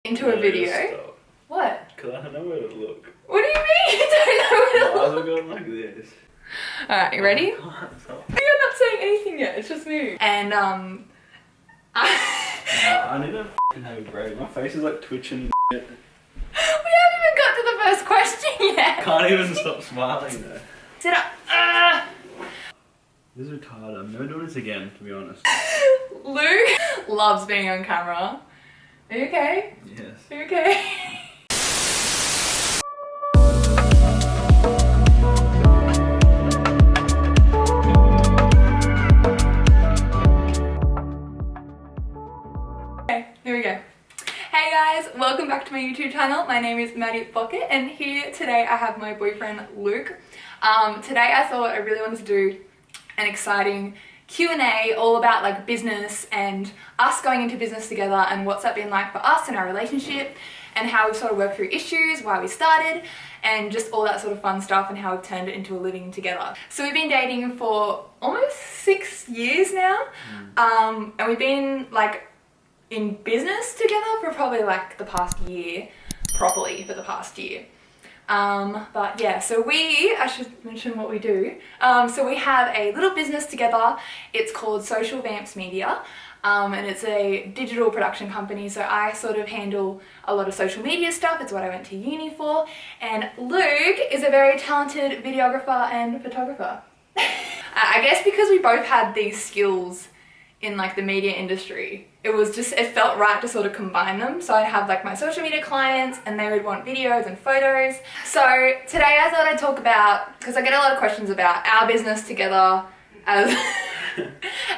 into a video. Stop. What? Because I don't know where to look. What do you mean you don't know where to My eyes look? are going like this. Alright, you ready? I can't stop. You're not saying anything yet, it's just me. And I need to f***ing have a break. My face is like twitching. we haven't even got to the first question yet. Can't even stop smiling though. Sit up. This is retarded. I'm never doing this again, to be honest. Luke loves being on camera. Are you okay? Yes. Are you okay? Okay, here we go. Hey guys, welcome back to my YouTube channel. My name is Maddie Pocket and here today I have my boyfriend Luke. Today I thought I really wanted to do an exciting Q&A all about like business and us going into business together and what's that been like for us in our relationship and how we've sort of worked through issues, why we started, and just all that sort of fun stuff and how we've turned it into a living together. So we've been dating for almost 6 years now, and we've been like in business together for probably like the past year, properly for the past year. But yeah, so I should mention what we do. So we have a little business together. It's called Social Vamps Media. And it's a digital production company. So I sort of handle a lot of social media stuff. It's what I went to uni for. And Luke is a very talented videographer and photographer. I guess because we both had these skills in like the media industry, it felt right to sort of combine them. So I'd have like my social media clients and they would want videos and photos. So today I thought I'd talk about, because I get a lot of questions about our business together as,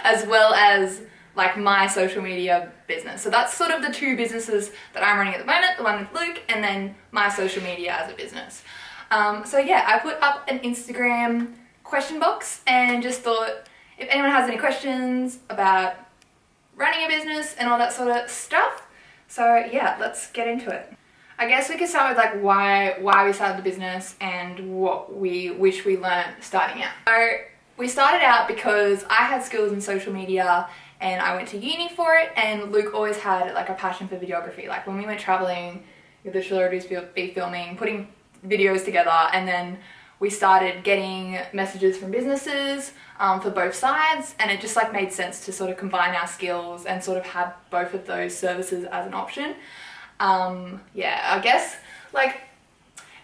as well as like my social media business. So that's sort of the two businesses that I'm running at the moment, the one with Luke and then my social media as a business. So yeah, I put up an Instagram question box and just thought if anyone has any questions about running a business and all that sort of stuff. So yeah, let's get into it. I guess we could start with like why we started the business and what we wish we learned starting out. So we started out because I had skills in social media and I went to uni for it, and Luke always had like a passion for videography. Like when we went traveling, we'd literally just be filming, putting videos together, and then we started getting messages from businesses for both sides, and it just like made sense to sort of combine our skills and sort of have both of those services as an option. Yeah, I guess like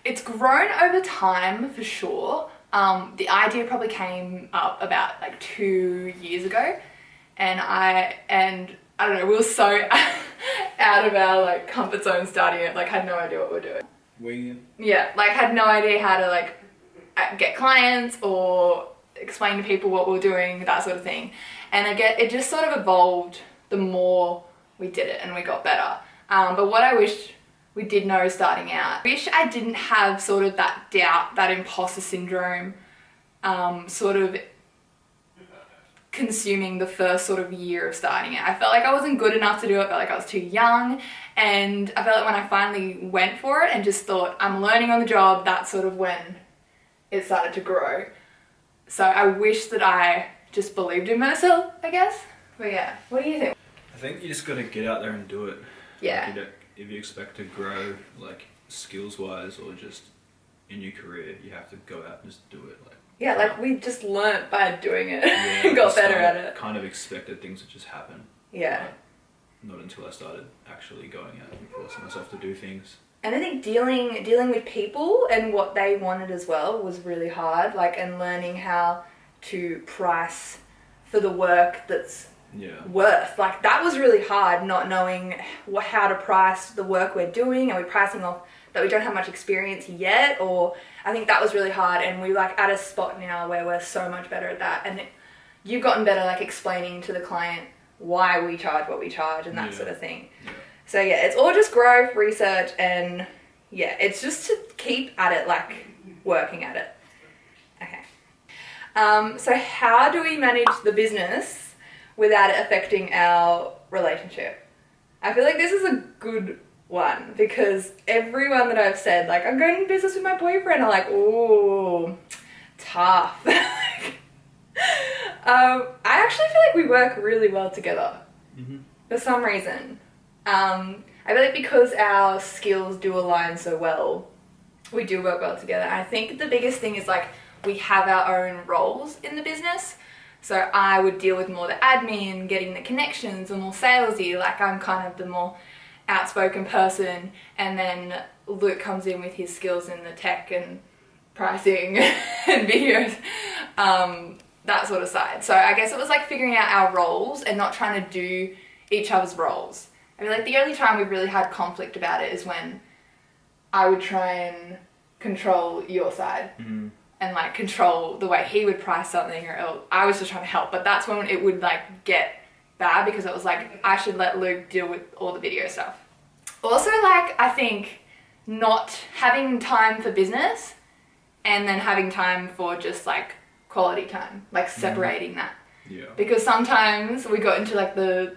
it's grown over time for sure. The idea probably came up about like 2 years ago, and I don't know, we were so out of our like comfort zone starting it, like had no idea what we were doing. Winging. Yeah, like had no idea how to like get clients or explain to people what we're doing, that sort of thing. And it just sort of evolved the more we did it and we got better. But what I wish we did know starting out, I wish I didn't have sort of that doubt, that imposter syndrome, sort of consuming the first sort of year of starting it. I felt like I wasn't good enough to do it, I felt like I was too young, and I felt like when I finally went for it and just thought I'm learning on the job, that's sort of when it started to grow. So I wish that I just believed in myself, I guess. But yeah, what do you think? I think you just gotta get out there and do it. Yeah. Like if you expect to grow, like skills wise or just in your career, you have to go out and just do it. Like Yeah, like we just learnt by doing it. yeah, Got better at it. Kind of expected things to just happen. Yeah. Not until I started actually going out and forcing myself to do things. And I think dealing with people and what they wanted as well was really hard, like, and learning how to price for the work that's worth. Like that was really hard, not knowing how to price the work we're doing. Are we pricing off that we don't have much experience yet? Or I think that was really hard, and we're like at a spot now where we're so much better at that. And you've gotten better like explaining to the client why we charge what we charge and that sort of thing. Yeah. So yeah, it's all just growth, research, and yeah, it's just to keep at it, like working at it. Okay. So how do we manage the business without it affecting our relationship? I feel like this is a good one because everyone that I've said, like, I'm going into business with my boyfriend, are like, ooh, tough. I actually feel like we work really well together for some reason. I feel like because our skills do align so well, we do work well together. I think the biggest thing is like we have our own roles in the business. So I would deal with more the admin, getting the connections, and more salesy. Like I'm kind of the more outspoken person, and then Luke comes in with his skills in the tech and pricing and videos, that sort of side. So I guess it was like figuring out our roles and not trying to do each other's roles. I feel like the only time we've really had conflict about it is when I would try and control your side and like control the way he would price something, or I was just trying to help. But that's when it would like get bad, because it was like I should let Luke deal with all the video stuff. Also, like I think not having time for business and then having time for just like quality time, like separating that. Yeah. Because sometimes we got into like the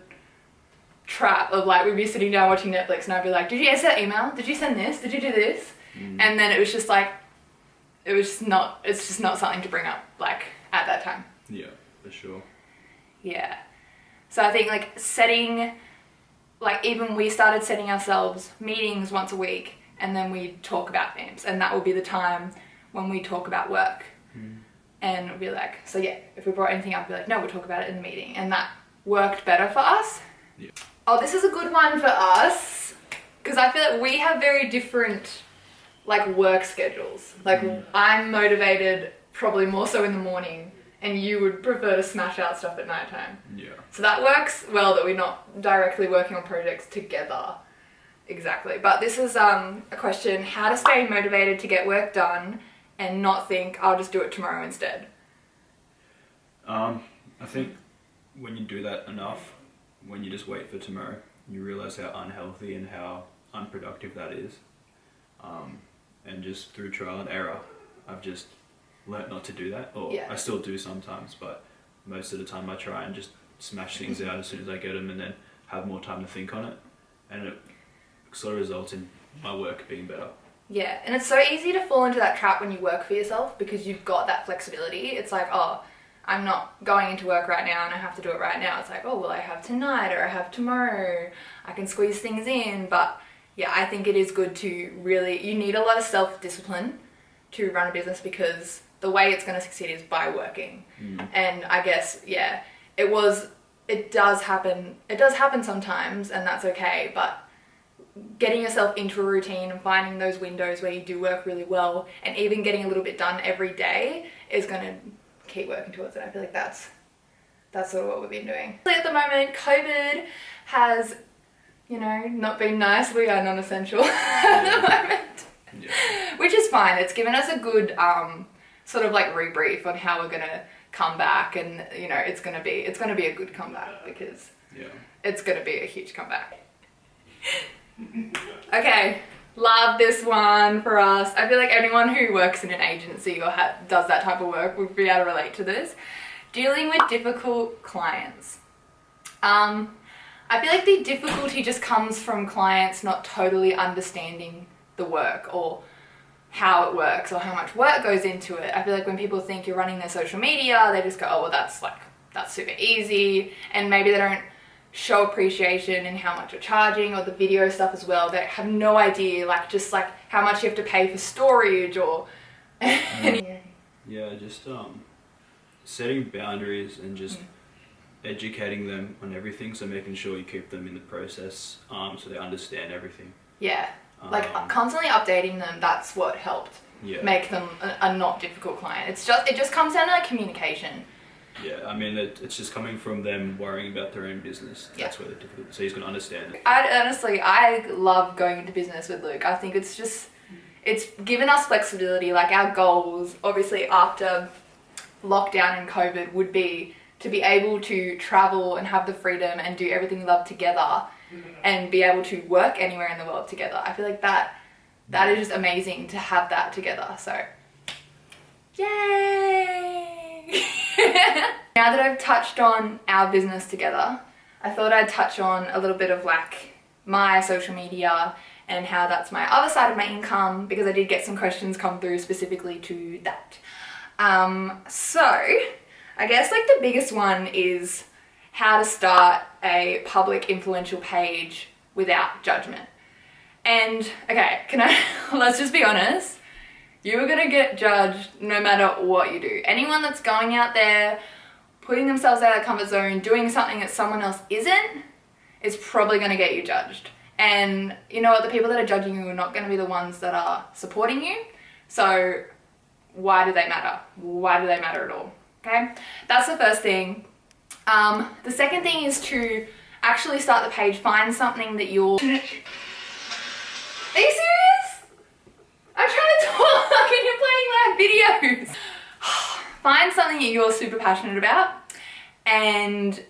trap of like we'd be sitting down watching Netflix and I'd be like, did you answer that email? Did you send this? Did you do this? And then it was just like, it's just not something to bring up like at that time. Yeah, for sure. Yeah. So I think like setting, like even we started setting ourselves meetings once a week, and then we talk about themes, and that will be the time when we talk about work. And we'll be like, so yeah, if we brought anything up, we'll be like, no, we'll talk about it in the meeting. And that worked better for us. Yeah. Oh, this is a good one for us, because I feel like we have very different like work schedules. Like I'm motivated probably more so in the morning, and you would prefer to smash out stuff at nighttime. Yeah. So that works well that we're not directly working on projects together. Exactly. But this is a question: how to stay motivated to get work done and not think I'll just do it tomorrow instead. I think when you do that enough, when you just wait for tomorrow, you realize how unhealthy and how unproductive that is. And just through trial and error, I've just learnt not to do that. Or Yeah. I still do sometimes, but most of the time I try and just smash things out as soon as I get them, and then have more time to think on it. And it sort of results in my work being better. Yeah, and it's so easy to fall into that trap when you work for yourself, because you've got that flexibility. It's like, oh, I'm not going into work right now and I have to do it right now. It's like, oh, well, I have tonight or I have tomorrow. I can squeeze things in. But yeah, I think it is good to really, you need a lot of self-discipline to run a business, because the way it's going to succeed is by working. And I guess, yeah, it does happen sometimes, and that's okay. But getting yourself into a routine and finding those windows where you do work really well, and even getting a little bit done every day, is going to keep working towards it. I feel like that's sort of what we've been doing. At the moment, COVID has, not been nice. We are non-essential at the moment. Yeah. Which is fine. It's given us a good sort of like rebrief on how we're gonna come back, and it's gonna be a good comeback, because it's gonna be a huge comeback. Okay, love this one for us. I feel like anyone who works in an agency or does that type of work would be able to relate to this. Dealing with difficult clients. I feel like the difficulty just comes from clients not totally understanding the work, or how it works, or how much work goes into it. I feel like when people think you're running their social media, they just go, oh, well, that's super easy. And maybe they don't show appreciation in how much you're charging, or the video stuff as well. They have no idea, just how much you have to pay for storage, or Yeah, just setting boundaries and just educating them on everything, so making sure you keep them in the process, so they understand everything. Yeah, constantly updating them. That's what helped make them a not difficult client. It just comes down to communication. Yeah, I mean, it's just coming from them worrying about their own business. That's where the difficulty. So he's going to understand it. I love going into business with Luke. I think it's given us flexibility. Like our goals, obviously after lockdown and COVID, would be to be able to travel and have the freedom and do everything we love together, and be able to work anywhere in the world together. I feel like that is just amazing to have that together. So, yay! Now that I've touched on our business together, I thought I'd touch on a little bit of my social media and how that's my other side of my income, because I did get some questions come through specifically to that. So I guess the biggest one is how to start a public influential page without judgment. And okay, let's just be honest. You are gonna get judged no matter what you do. Anyone that's going out there, putting themselves out of their comfort zone, doing something that someone else isn't, is probably gonna get you judged. And you know what, the people that are judging you are not gonna be the ones that are supporting you. So why do they matter? Why do they matter at all? Okay, that's the first thing. The second thing is to actually start the page, find something that you're... Are you serious? I'm trying to talk and you're playing live videos. Find something that you're super passionate about and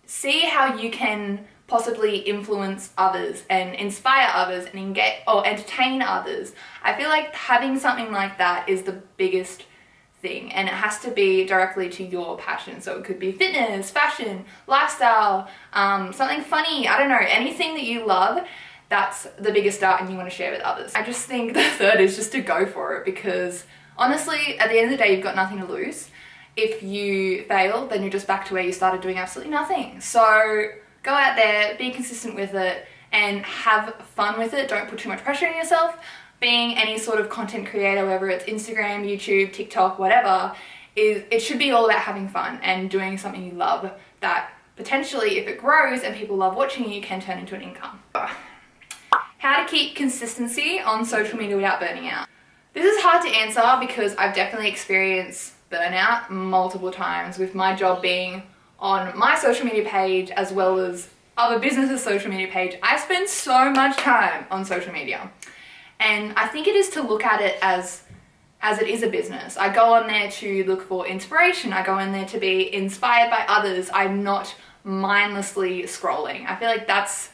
see how you can possibly influence others and inspire others and engage or entertain others. I feel like having something like that is the biggest thing, and it has to be directly to your passion. So it could be fitness, fashion, lifestyle, something funny, I don't know, anything that you love. That's the biggest start and you want to share with others. I just think the third is just to go for it, because honestly, at the end of the day, you've got nothing to lose. If you fail, then you're just back to where you started, doing absolutely nothing. So go out there, be consistent with it, and have fun with it. Don't put too much pressure on yourself. Being any sort of content creator, whether it's Instagram, YouTube, TikTok, whatever, it should be all about having fun and doing something you love that potentially, if it grows and people love watching you, can turn into an income. How to keep consistency on social media without burning out. This is hard to answer because I've definitely experienced burnout multiple times, with my job being on my social media page as well as other businesses' social media page. I spend so much time on social media, and I think it is to look at it as it is a business. I go on there to look for inspiration. I go in there to be inspired by others. I'm not mindlessly scrolling. I feel like that's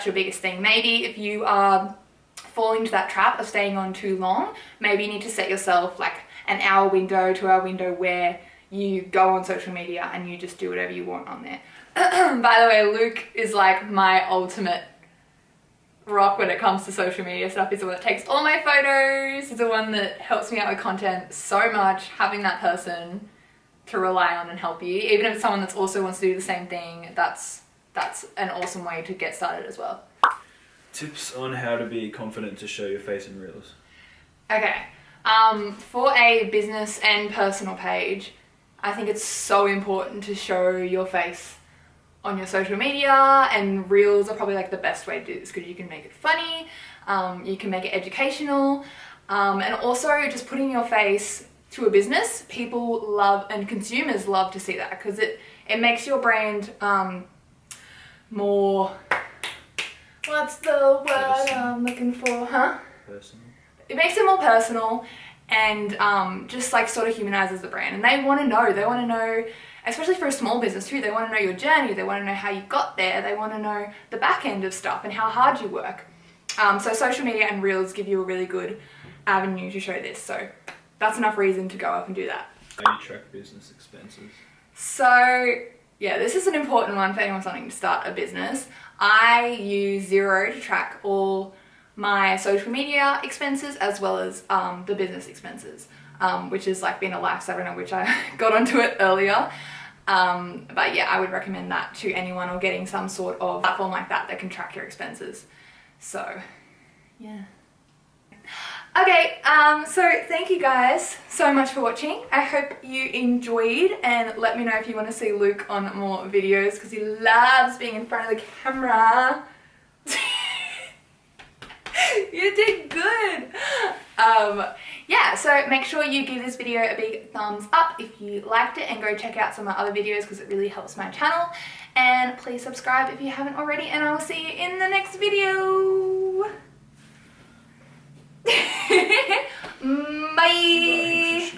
your biggest thing. Maybe if you are falling into that trap of staying on too long, maybe you need to set yourself like an hour window, 2 hour window where you go on social media and you just do whatever you want on there. By the way, Luke is like my ultimate rock when it comes to social media stuff. He's the one that takes all my photos. He's the one that helps me out with content so much. Having that person to rely on and help you, even if it's someone that also wants to do the same thing, that's an awesome way to get started as well. Tips on how to be confident to show your face in Reels. Okay, for a business and personal page, I think it's so important to show your face on your social media, and Reels are probably like the best way to do this because you can make it funny, you can make it educational, and also just putting your face to a business, people love and consumers love to see that because it makes your brand more, what's the word I'm looking for, Personal. It makes it more personal and just like sort of humanizes the brand, and they want to know, especially for a small business too, they want to know your journey, they want to know how you got there, they want to know the back end of stuff and how hard you work. So social media and Reels give you a really good avenue to show this, so that's enough reason to go up and do that. How do you track business expenses? So yeah, this is an important one for anyone wanting to start a business. I use Xero to track all my social media expenses as well as the business expenses, which is like being a lifesaver, which I got onto it earlier. But yeah, I would recommend that to anyone, or getting some sort of platform like that can track your expenses. So yeah. Okay, so thank you guys so much for watching. I hope you enjoyed, and let me know if you want to see Luke on more videos because he loves being in front of the camera. You did good. Yeah, so make sure you give this video a big thumbs up if you liked it, and go check out some of my other videos because it really helps my channel. And please subscribe if you haven't already, and I will see you in the next video. Bye.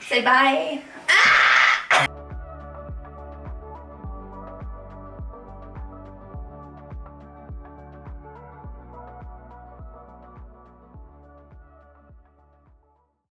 Say bye.